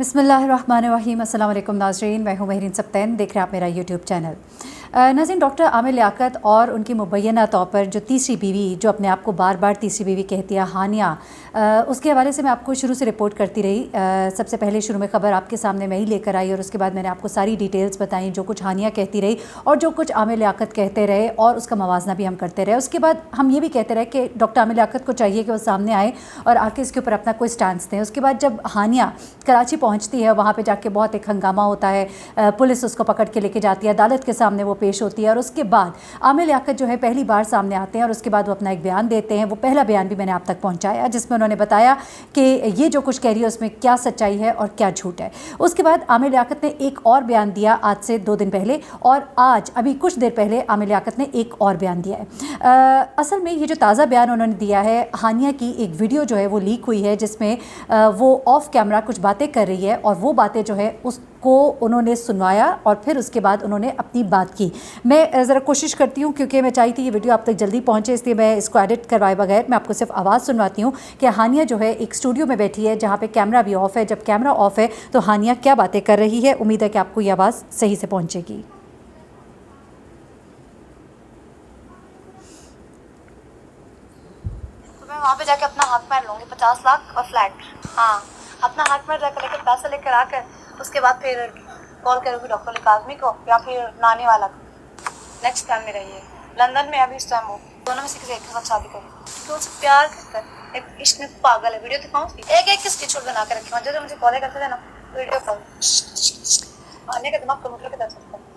बिस्मिल्लाहिर्रहमानिर्रहीम। अस्सलाम वालेकुम नाज़रीन, मैं हूँ महरीन सब्तैन, देख रहे हैं आप मेरा यूट्यूब चैनल। नाज़रीन, डॉक्टर आमिर लियाकत और उनकी मुबैना तौर पर जो तीसरी बीवी, जो अपने आप को बार बार तीसरी बीवी कहती है, हानिया, उसके हवाले से मैं आपको शुरू से रिपोर्ट करती रही। सबसे पहले शुरू में ख़बर आपके सामने मैं ही लेकर आई और उसके बाद मैंने आपको सारी डिटेल्स बताई, जो कुछ हानिया कहती रही और जो कुछ आमिर लियाकत कहते रहे, और उसका मवाजना भी हम करते रहे। उसके बाद हम ये भी कहते रहे कि डॉक्टर आमिर लियाकत को चाहिए कि वो सामने आए और आके इसके ऊपर अपना कोई स्टैंड दें। उसके बाद जब हानिया कराची पहुंचती है, वहाँ पे जाके बहुत एक हंगामा होता है, पुलिस उसको पकड़ के लेके जाती है, अदालत के सामने वो पेश होती है और उसके बाद आमिर लियाकत जो है पहली बार सामने आते हैं और उसके बाद वो अपना एक बयान देते हैं। वो पहला बयान भी मैंने आप तक पहुंचाया, जिसमें उन्होंने बताया कि ये जो कुछ कह रही है उसमें क्या सच्चाई है और क्या झूठ है। उसके बाद आमिर लियाकत ने एक और बयान दिया आज से 2 दिन पहले, और आज अभी कुछ देर पहले आमिर लियाकत ने एक और बयान दिया है। असल में ये जो ताज़ा बयान उन्होंने दिया है, हानिया की एक वीडियो जो है वो लीक हुई है, जिसमें वो ऑफ कैमरा कुछ बातें कर रही है और वो बातें जो है उसको उन्होंने सुनवाया और फिर उसके बाद उन्होंने अपनी बात की। मैं ज़रा कोशिश करती हूँ, क्योंकि मैं चाहती थी ये वीडियो आप तक जल्दी पहुँचे, इसलिए मैं इसको एडिट करवाए बगैर मैं आपको सिर्फ आवाज़ सुनवाती हूँ कि हानिया जो है एक स्टूडियो में बैठी है जहाँ पे कैमरा भी ऑफ़ है। जब कैमरा ऑफ़ है तो हानिया क्या बातें कर रही है। उम्मीद है कि आपको ये आवाज़ सही से पहुँचेगी। मैं वहाँ पे जाके अपना हक मार लूँगी 50 लाख और फ्लैट। हाँ, अपना हक मार जाकर लेकर पैसा लेकर आकर उसके बाद फिर कॉल करूँगी डॉक्टर काज़मी को या फिर नानी वाला को। नेक्स्ट टाइम में रहिए लंदन में, अभी इस टाइम वो दोनों में से किसी एक के साथ शादी करूँगी। तो उससे प्यार कर एक इश्क में पागल है। वीडियो दिखाऊँ एक किसकी छूट बना के रखी हूँ, जो मुझे कॉल करते थे ना, वीडियो कॉल आने का दिमाग कंप्यूटर के दर्द सकता है।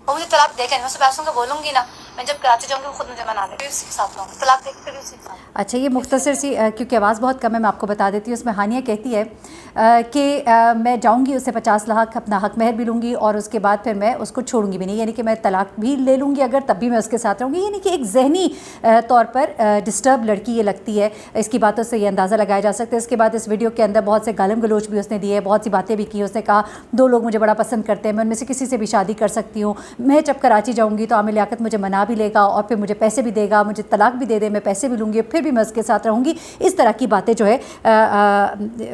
वो मुझे तलाक देकर मैं पैसों का बोलूँगी ना, मैं जब कराची जाऊँगी वो खुद मुझे मना दे, उसी के साथ रहूँगी, तलाक देकर फिर उसी के साथ। अच्छा, ये मुख्तसर सी, क्योंकि आवाज़ बहुत कम है, मैं आपको बता देती हूँ। इसमें हानिया कहती है कि मैं जाऊँगी, उससे 50 लाख अपना हक महर भी लूँगी और उसके बाद फिर मैं उसको छोड़ूंगी भी नहीं, यानी कि मैं तलाक भी ले लूँगी अगर, तब भी मैं उसके साथ रहूँगी। यानी कि एक जहनी तौर पर डिस्टर्ब लड़की ये लगती है। इसकी बातों से ये अंदाज़ा लगाया जा सकता है। इसके बाद इस वीडियो के अंदर बहुत से गालम गलोच भी उसने दिए, बहुत सी बातें भी की। उसने कहा 2 लोग मुझे बड़ा पसंद करते हैं, मैं उनमें से किसी से भी शादी कर सकती हूँ, मैं जब कराची जाऊँगी तो आमिर लियाकत मुझे मना भी लेगा और फिर मुझे पैसे भी देगा, मुझे तलाक भी दे दे, मैं पैसे भी लूँगी, फिर भी मैं उसके साथ रहूँगी। इस तरह की बातें जो है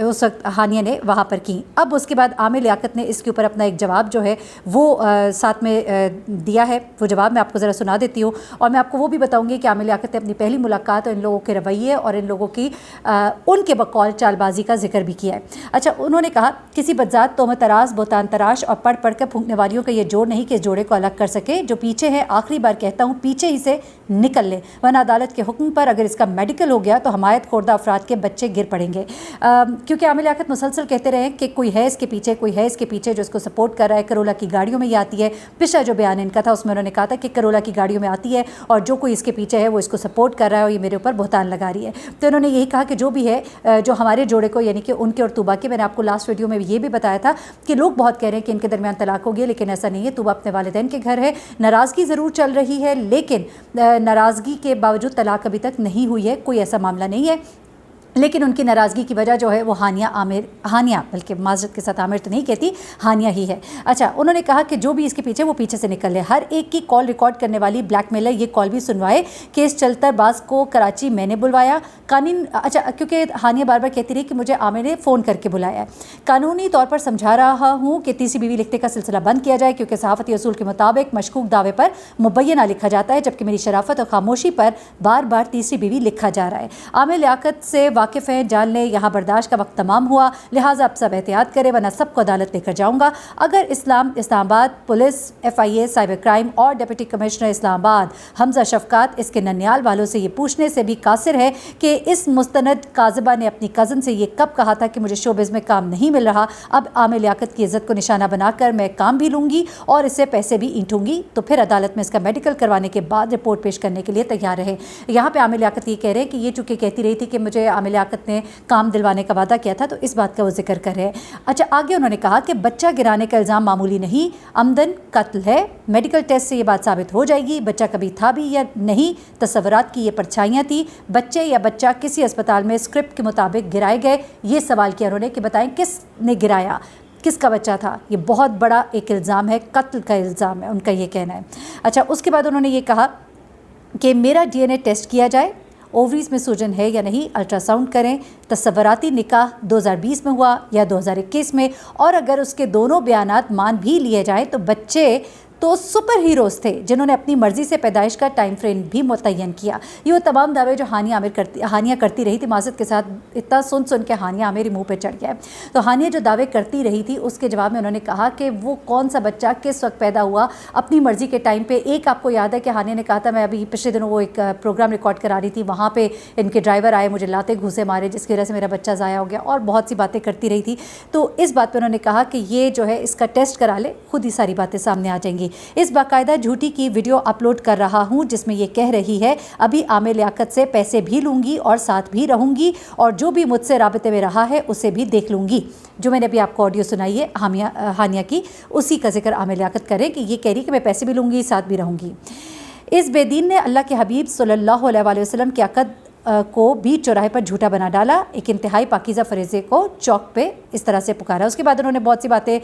उस वक्त हानिया ने वहाँ पर की। अब उसके बाद आमिर लियाकत ने इसके ऊपर अपना एक जवाब जो है वो साथ में दिया है। वो जवाब मैं आपको ज़रा सुना देती हूँ और मैं आपको वो भी बताऊँगी कि आमिर लियाकत ने अपनी पहली मुलाकात और इन लोगों के रवैये और इन लोगों की उनके बकौल चालबाजी का जिक्र भी किया है। अच्छा, उन्होंने कहा किसी बदजात तोहमत तराश, बोतान तराश और पढ़ पढ़ कर फूंकने वालियों का ये जोड़ नहीं कि इस जोड़े को अलग कर सके। जो पीछे है, आखिरी बार कहता हूँ, पीछे ही से निकल ले, वरना अदालत के हुक्म पर अगर इसका मेडिकल हो गया तो हमायत खोरदा अफराद के बच्चे गिर पड़ेंगे। क्योंकि आमिर लियाकत मुसलसल कहते रहे कि कोई है इसके पीछे, कोई है इसके पीछे जो इसको सपोर्ट कर रहा है। करोला की गाड़ियों में ये आती है। पिछला जो बयान इनका था उसमें उन्होंने कहा था कि करोला की गाड़ियों में आती है और जो कोई इसके पीछे है वो इसको सपोर्ट कर रहा है और ये मेरे ऊपर बहतान लगा रही है। तो उन्होंने यही कहा कि जो भी है, जो हमारे जोड़े को, यानी कि उनके और तूबा के, मैंने आपको लास्ट वीडियो में ये भी बताया था कि लोग बहुत कह रहे हैं कि इनके दरमियान तलाक हो गया, लेकिन ऐसा नहीं है। तूबा अपने वालिदैन के घर है, नाराज़गी ज़रूर चल रही है, लेकिन नाराज़गी के बावजूद तलाक अभी तक नहीं हुई है, कोई ऐसा मामला नहीं है। लेकिन उनकी नाराज़गी की वजह जो है वो हानिया बल्कि माजरत के साथ आमिर तो नहीं कहती, हानिया ही है। अच्छा, उन्होंने कहा कि जो भी इसके पीछे वो पीछे से निकल ले, हर एक की कॉल रिकॉर्ड करने वाली ब्लैकमेलर ये कॉल भी सुनवाए। केस चलतर बाज को कराची मैंने बुलवाया कानून। अच्छा, क्योंकि हानिया बार बार कहती रही कि मुझे आमिर ने फ़ोन करके बुलाया है। कानूनी तौर पर समझा रहा हूँ कि तीसरी बीवी लिखने का सिलसिला बंद किया जाए, क्योंकि सहाफ़ती असूल के मुताबिक मशकूक दावे पर मुबैना लिखा जाता है, जबकि मेरी शराफत और खामोशी पर बार बार तीसरी बीवी लिखा जा रहा है। आमिर लियाकत से वाकिफ़ हैं, जान लें यहाँ बर्दाश्त का वक्त तमाम हुआ, लिहाजा आप सब एहतियात करें, वरना सबको अदालत लेकर जाऊँगा। अगर Islamabad police, FIA, cyber crime और डिप्टी कमिश्नर इस्लामाबाद हमजा शफकात इसके ननियाल वालों से ये पूछने से भी कासिर है कि इस मुस्तनद काज़िबा ने अपनी कज़न से ये कब कहा था कि मुझे शोबिज़ में काम नहीं मिल रहा। अब आमिर लियाकत की इज़्ज़त को निशाना बनाकर मैं काम भी लूँगी और इससे पैसे भी ईंटूँगी, तो फिर अदालत में इसका मेडिकल करवाने के बाद रिपोर्ट पेश करने के लिए तैयार रहे। यहाँ पर आमिर लियाकत ये कह रहे हैं कि ये चूँकि कहती रही थी कि मुझे आमिर लियाकत ने काम दिलवाने का वादा किया था, तो इस बात का वो जिक्र कर रहे हैं। अच्छा, आगे उन्होंने कहा कि बच्चा गिराने का इल्ज़ाम मामूली नहीं, आमदन कत्ल है। मेडिकल टेस्ट से ये बात साबित हो जाएगी बच्चा कभी था भी या नहीं, तस्वुरात की ये परछाइयाँ थी। बच्चे या बच्चा किसी अस्पताल में स्क्रिप्ट के मुताबिक गिराए गए। ये सवाल किया उन्होंने कि बताएं किसने गिराया, किसका बच्चा था। ये बहुत बड़ा एक इल्ज़ाम है, कत्ल का इल्ज़ाम है, उनका ये कहना है। अच्छा, उसके बाद उन्होंने ये कहा कि मेरा DNA टेस्ट किया जाए ओवरीज में सूजन है या नहीं, अल्ट्रासाउंड करें। तस्वराती निकाह 2020 में हुआ या 2021 में, और अगर उसके दोनों बयानात मान भी लिए जाएँ तो बच्चे तो सुपर हीरोज़ थे जिन्होंने अपनी मर्ज़ी से पैदाइश का टाइम फ्रेम भी मुतय्यन किया। ये वो तमाम दावे जो हानिया करती रही थी, माज़रत के साथ इतना सुन के हानिया मेरे मुंह पे चढ़ गया। तो हानिया जो दावे करती रही थी उसके जवाब में उन्होंने कहा कि वो कौन सा बच्चा किस वक्त पैदा हुआ अपनी मर्ज़ी के टाइम पे। एक आपको याद है कि हानिया ने कहा था, मैं अभी पिछले दिनों वो एक प्रोग्राम रिकॉर्ड करा रही थी, वहाँ पर इनके ड्राइवर आए, मुझे लाते घूसे मारे, जिसकी वजह से मेरा बच्चा ज़ाया हो गया, और बहुत सी बातें करती रही थी। तो इस बात पर उन्होंने कहा कि ये जो है इसका टेस्ट करा ले, खुद ही सारी बातें सामने आ जाएंगी। इस बाकायदा झूठी की वीडियो अपलोड कर रहा हूं जिसमें ये कह रही है अभी आमिर लियाकत से पैसे भी लूंगी और साथ भी रहूंगी, और जो भी मुझसे राबते में रहा है उसे भी देख लूंगी। जो मैंने अभी आपको ऑडियो सुनाई है हानिया की, उसी का जिक्र आमिर लियाकत करें कि ये कह रही कि मैं पैसे भी लूंगी, साथ भी रहूंगी। इस बेदीन ने अल्लाह के हबीब सल्लल्लाहु अलैहि वसल्लम के अक़द को बीच चौराहे पर झूठा बना डाला, एक इंतहाई पाकीज़ा फरीज़े को चौक पे इस तरह से पुकारा। उसके बाद उन्होंने बहुत सी बातें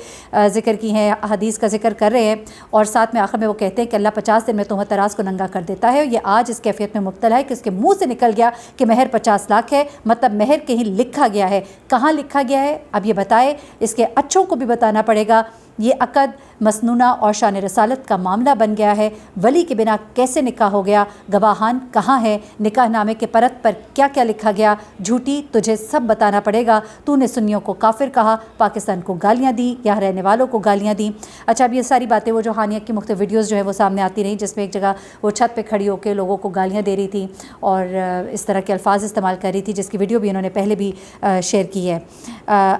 ज़िक्र की हैं, हदीस का जिक्र कर रहे हैं, और साथ में आखिर में वो कहते हैं कि अल्लाह 50 दिन में तोहमत तराज़ को नंगा कर देता है। ये आज इस कैफियत में मुब्तला है कि उसके मुंह से निकल गया कि महर 50 लाख है, मतलब महर कहीं लिखा गया है, कहाँ लिखा गया है अब ये बताए, इसके अच्छों को भी बताना पड़ेगा। ये अक़द मसनूना और शान रसालत का मामला बन गया है। वली के बिना कैसे निकाह हो गया, गवाहान कहाँ है, निकाह नामे के परत पर क्या क्या लिखा गया, झूठी तुझे सब बताना पड़ेगा। तूने सुन्नियों को काफिर कहा, पाकिस्तान को गालियाँ दी, यहाँ रहने वालों को गालियाँ दी। अच्छा, अब ये सारी बातें वो जो हानिया की मुख्तलिफ वीडियोज़ जो है वो सामने आती रही, जिसमें एक जगह वो छत पर खड़ी होकर लोगों को गालियाँ दे रही थी और इस तरह के अल्फाज इस्तेमाल कर रही थी, जिसकी वीडियो भी इन्होंने पहले भी शेयर की है।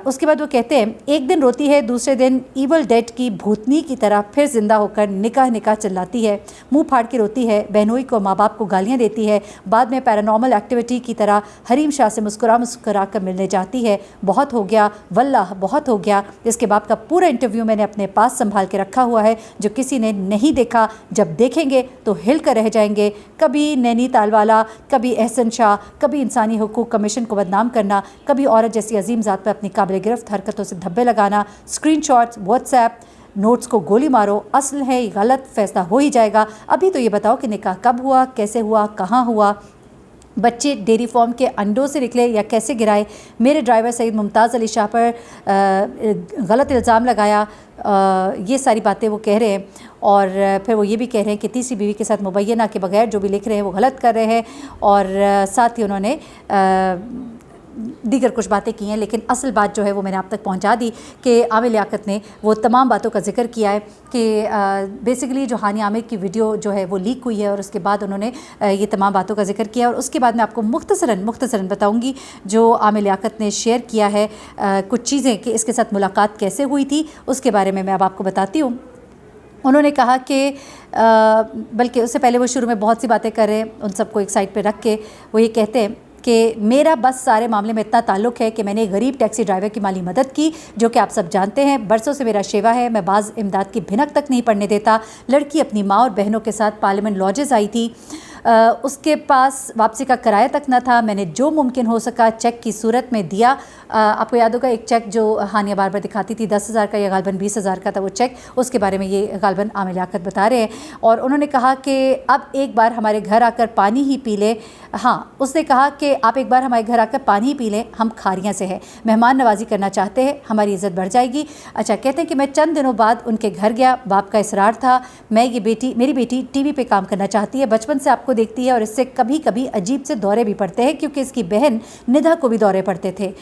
उसके बाद वो कहते हैं एक दिन रोती है, दूसरे दिन ईवल डेड की भूतनी की तरह फिर जिंदा होकर निकाह चिल्लाती है, मुंह फाड़ के रोती है, बहनोई को माँ बाप को गालियाँ देती है, बाद में पैरानॉर्मल एक्टिविटी की तरह हरीम शाह से मुस्कुरा कर मिलने जाती है। बहुत हो गया वल्लाह, बहुत हो गया। इसके बाप का पूरा इंटरव्यू मैंने अपने पास संभाल के रखा हुआ है, जो किसी ने नहीं देखा, जब देखेंगे तो हिल कर रह जाएंगे। कभी नैनीताल वाला, कभी एहसन शाह, कभी इंसानी हुकूक कमीशन को बदनाम करना, कभी औरत जैसी अजीम ज़ात पर अपनी काबिल गिरफ्त हरकतों से धब्बे लगाना, स्क्रीनशॉट्स, व्हाट्सएप नोट्स को गोली मारो, असल है गलत, फैसला हो ही जाएगा। अभी तो ये बताओ कि निकाह कब हुआ, कैसे हुआ, कहाँ हुआ, बच्चे डेयरी फार्म के अंडों से निकले या कैसे गिराए, मेरे ड्राइवर सईद मुमताज़ अली शाह पर गलत इल्ज़ाम लगाया, ये सारी बातें वो कह रहे हैं। और फिर वो ये भी कह रहे हैं कि तीसरी बीवी के साथ मुबैना के बगैर जो भी लिख रहे हैं वो गलत कर रहे हैं, और साथ ही उन्होंने दीगर कुछ बातें की हैं। लेकिन असल बात जो है वो मैंने आप तक पहुंचा दी कि आमिर लियाकत ने वो तमाम बातों का जिक्र किया है कि बेसिकली जो हानिया आमिर की वीडियो जो है वो लीक हुई है, और उसके बाद उन्होंने ये तमाम बातों का जिक्र किया। और उसके बाद मैं आपको मुख्तसरन बताऊंगी जो आमिर लियाकत ने शेयर किया है कुछ चीज़ें कि इसके साथ मुलाकात कैसे हुई थी, उसके बारे में मैं अब आपको बताती हूँ। उन्होंने कहा कि बल्कि उससे पहले वो शुरू में बहुत सी बातें कर रहे हैं, उन सबको एक साइड पे रख के वो ये कहते हैं कि मेरा बस सारे मामले में इतना ताल्लुक़ है कि मैंने एक गरीब टैक्सी ड्राइवर की माली मदद की, जो कि आप सब जानते हैं, बरसों से मेरा शेवा है। मैं बाज़ इमदाद की भिनक तक नहीं पड़ने देता। लड़की अपनी माँ और बहनों के साथ पार्लियामेंट लॉजेस आई थी, उसके पास वापसी का किराया तक न था। मैंने जो मुमकिन हो सका चेक की सूरत में दिया। आपको याद होगा एक चेक जो हानिया बार बार दिखाती थी 10,000 का या गालबन 20,000 का था वो चेक, उसके बारे में ये गालबन आमिर लियाकत बता रहे हैं। और उन्होंने कहा कि अब एक बार हमारे घर आकर पानी ही पी ले। हाँ, उसने कहा कि आप एक बार हमारे घर आकर पानी ही पी लें, हम खारियाँ से हैं, मेहमान नवाजी करना चाहते हैं, हमारी इज़्ज़त बढ़ जाएगी। अच्छा, कहते हैं कि मैं चंद दिनों बाद उनके घर गया, बाप का इसरार था, मेरी बेटी टीवी पे काम करना चाहती है, बचपन से आपको देखती है और इससे कभी कभी अजीब से दौरे भी पड़ते हैं, क्योंकि इसकी बहन निधा को भी दौरे पड़ते थे।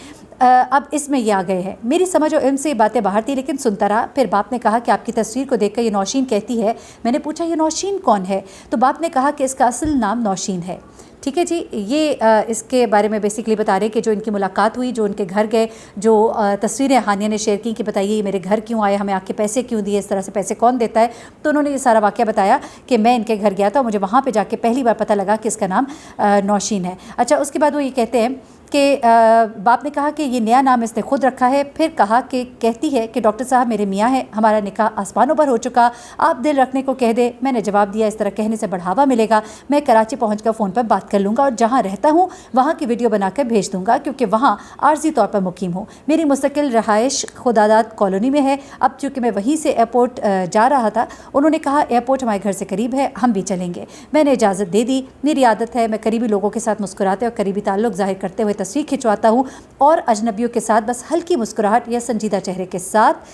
अब इसमें ये आ गए हैं। मेरी समझ और इल्म से ये बातें बाहर थी, लेकिन सुनता रहा। फिर बाप ने कहा कि आपकी तस्वीर को देखकर ये नौशीन कहती है। मैंने पूछा ये नौशीन कौन है, तो बाप ने कहा कि इसका असल नाम नौशीन है। ठीक है जी, ये इसके बारे में बेसिकली बता रहे कि जो इनकी मुलाकात हुई, जो उनके घर गए, जो तस्वीरें हानिया ने शेयर की कि बताइए ये मेरे घर क्यों आए, हमें आके पैसे क्यों दिए, इस तरह से पैसे कौन देता है। तो उन्होंने ये सारा वाक़या बताया कि मैं इनके घर गया था, मुझे वहाँ पे जाके पहली बार पता लगा कि इसका नाम नौशीन है। अच्छा, उसके बाद वो ये कहते हैं کہ باپ نے کہا کہ یہ نیا نام اس نے خود رکھا ہے. پھر کہا کہ کہتی ہے کہ ڈاکٹر صاحب میرے میاں ہیں, ہمارا نکاح آسمانوں پر ہو چکا, آپ دل رکھنے کو کہہ دے. میں نے جواب دیا اس طرح کہنے سے بڑھاوا ملے گا, میں کراچی پہنچ کر فون پر بات کر لوں گا اور جہاں رہتا ہوں وہاں کی ویڈیو بنا کر بھیج دوں گا, کیونکہ وہاں عارضی طور پر مقیم ہوں. میری مستقل رہائش خداداد کالونی میں ہے. اب چونکہ میں وہیں سے ایئرپورٹ جا رہا تھا, انہوں نے کہا ایئرپورٹ ہمارے گھر سے قریب ہے, ہم بھی چلیں گے. میں نے اجازت دے دی. میری عادت ہے میں قریبی لوگوں کے ساتھ مسکراتے اور قریبی تعلق ظاہر کرتے ہوئے تصویر کھنچواتا ہوں, اور اجنبیوں کے ساتھ بس ہلکی مسکراہٹ یا سنجیدہ چہرے کے ساتھ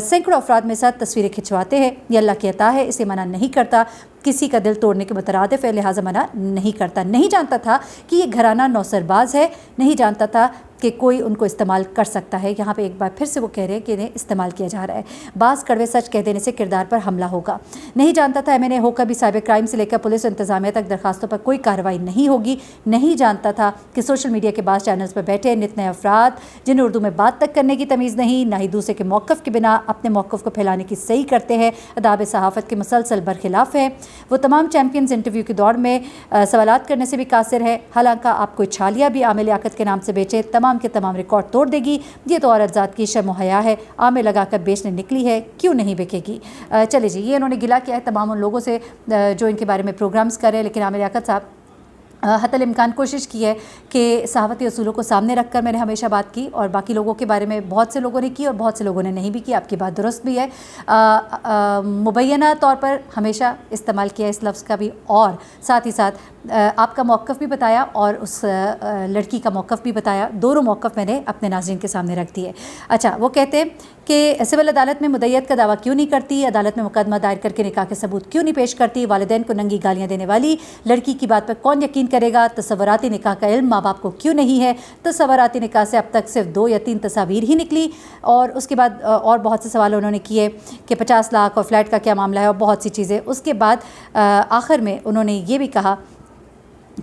سینکڑوں افراد میں ساتھ تصویریں کھنچواتے ہیں. یہ اللہ کی عطا ہے, اسے منع نہیں کرتا, کسی کا دل توڑنے کے مترادف ہے, لہٰذا منع نہیں کرتا. نہیں جانتا تھا کہ یہ گھرانہ نوسرباز ہے, نہیں جانتا تھا کہ کوئی ان کو استعمال کر سکتا ہے. یہاں پہ ایک بار پھر سے وہ کہہ رہے ہیں کہ انہیں استعمال کیا جا رہا ہے. بعض کڑوے سچ کہہ دینے سے کردار پر حملہ ہوگا. نہیں جانتا تھا میں نے ہو کر بھی سائبر کرائم سے لے کر پولیس انتظامیہ تک درخواستوں پر کوئی کارروائی نہیں ہوگی. نہیں جانتا تھا کہ سوشل میڈیا کے بعض چینلز پر بیٹھے نت نئے افراد جنہیں اردو میں بات تک کرنے کی تمیز نہیں, نہ ہی دوسرے کے موقف کے بنا اپنے موقف کو پھیلانے کی صحیح کرتے ہیں, آداب صحافت کے مسلسل برخلاف ہیں. وہ تمام چیمپئنز انٹرویو کی دوڑ میں سوالات کرنے سے بھی قاصر ہے. حالانکہ آپ کوئی چھالیا بھی عام لیاقت کے نام سے بیچے, تمام کے تمام ریکارڈ توڑ دے گی. یہ تو عورت ذات کی شرم و حیا ہے, عامے لگا کر بیچنے نکلی ہے, کیوں نہیں بکے گی. چلے جی, یہ انہوں نے گلا کیا ہے تمام ان لوگوں سے جو ان کے بارے میں پروگرامز کر رہے ہیں. لیکن عامر لیاقت صاحب حتی الامکان کوشش کی ہے کہ صحافتی اصولوں کو سامنے رکھ کر میں نے ہمیشہ بات کی, اور باقی لوگوں کے بارے میں بہت سے لوگوں نے کی اور بہت سے لوگوں نے نہیں بھی کی. آپ کی بات درست بھی ہے. مبینہ طور پر ہمیشہ استعمال کیا اس لفظ کا بھی, اور ساتھ ہی ساتھ آپ کا موقف بھی بتایا اور اس لڑکی کا موقف بھی بتایا. دونوں موقف میں نے اپنے ناظرین کے سامنے رکھ دیے. اچھا, وہ کہتے ہیں کہ سول عدالت میں مدعیت کا دعویٰ کیوں نہیں کرتی, عدالت میں مقدمہ دائر کر کے نکاح کے ثبوت کیوں نہیں پیش کرتی, والدین کو ننگی گالیاں دینے والی لڑکی کی بات پر کون یقین کرے گا, تصوراتی نکاح کا علم ماں باپ کو کیوں نہیں ہے, تصوراتی نکاح سے اب تک صرف 2 یا 3 تصاویر ہی نکلی. اور اس کے بعد اور بہت سے سوال انہوں نے کیے کہ 50 لاکھ اور فلیٹ کا کیا معاملہ ہے اور بہت سی چیزیں. اس کے بعد آخر میں انہوں نے یہ بھی کہا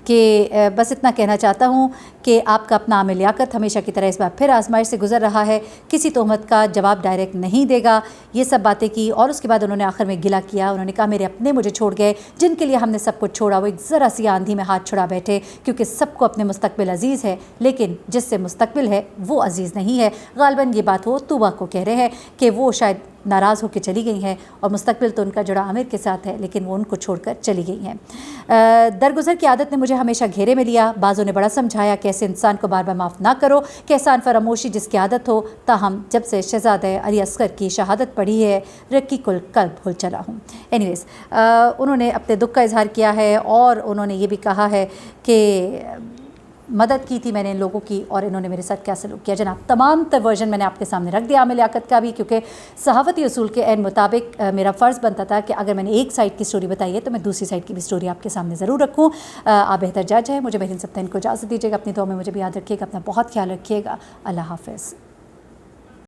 کہ بس اتنا کہنا چاہتا ہوں کہ آپ کا اپنا عامل لیاقت ہمیشہ کی طرح اس بار پھر آزمائش سے گزر رہا ہے, کسی تہمت کا جواب ڈائریکٹ نہیں دے گا. یہ سب باتیں کی, اور اس کے بعد انہوں نے آخر میں گلا کیا. انہوں نے کہا میرے اپنے مجھے چھوڑ گئے, جن کے لیے ہم نے سب کچھ چھوڑا وہ ایک ذرا سی آندھی میں ہاتھ چھڑا بیٹھے, کیونکہ سب کو اپنے مستقبل عزیز ہے, لیکن جس سے مستقبل ہے وہ عزیز نہیں ہے. غالباً یہ بات وہ طوبہ کو کہہ رہے ہیں کہ وہ شاید ناراض ہو کے چلی گئی ہیں, اور مستقبل تو ان کا جڑا عامر کے ساتھ ہے, لیکن وہ ان کو چھوڑ کر چلی گئی ہیں. درگزر کی عادت نے مجھے ہمیشہ گھیرے میں لیا. بعضوں نے بڑا سمجھایا کہ ایسے انسان کو بار بار معاف نہ کرو, کہ احسان فراموشی جس کی عادت ہو. تاہم جب سے شہزادہ علی اصغر کی شہادت پڑھی ہے رکی کل قلب بھول چلا ہوں. اینیویز, انہوں نے اپنے دکھ کا اظہار کیا ہے, اور انہوں نے یہ بھی کہا ہے کہ مدد کی تھی میں نے ان لوگوں کی, اور انہوں نے میرے ساتھ کیا سلوک کیا. جناب تمام تر ورژن میں نے آپ کے سامنے رکھ دیا عامر لیاقت کا بھی, کیونکہ صحافتی اصول کے عین مطابق میرا فرض بنتا تھا کہ اگر میں نے ایک سائڈ کی سٹوری بتائی ہے تو میں دوسری سائڈ کی بھی سٹوری آپ کے سامنے ضرور رکھوں. آپ بہتر جج ہیں. مجھے بہترین سبتین کو اجازت دیجیے گا. اپنی دعا میں مجھے بھی یاد رکھیے گا. اپنا بہت خیال رکھیے گا. اللہ حافظ.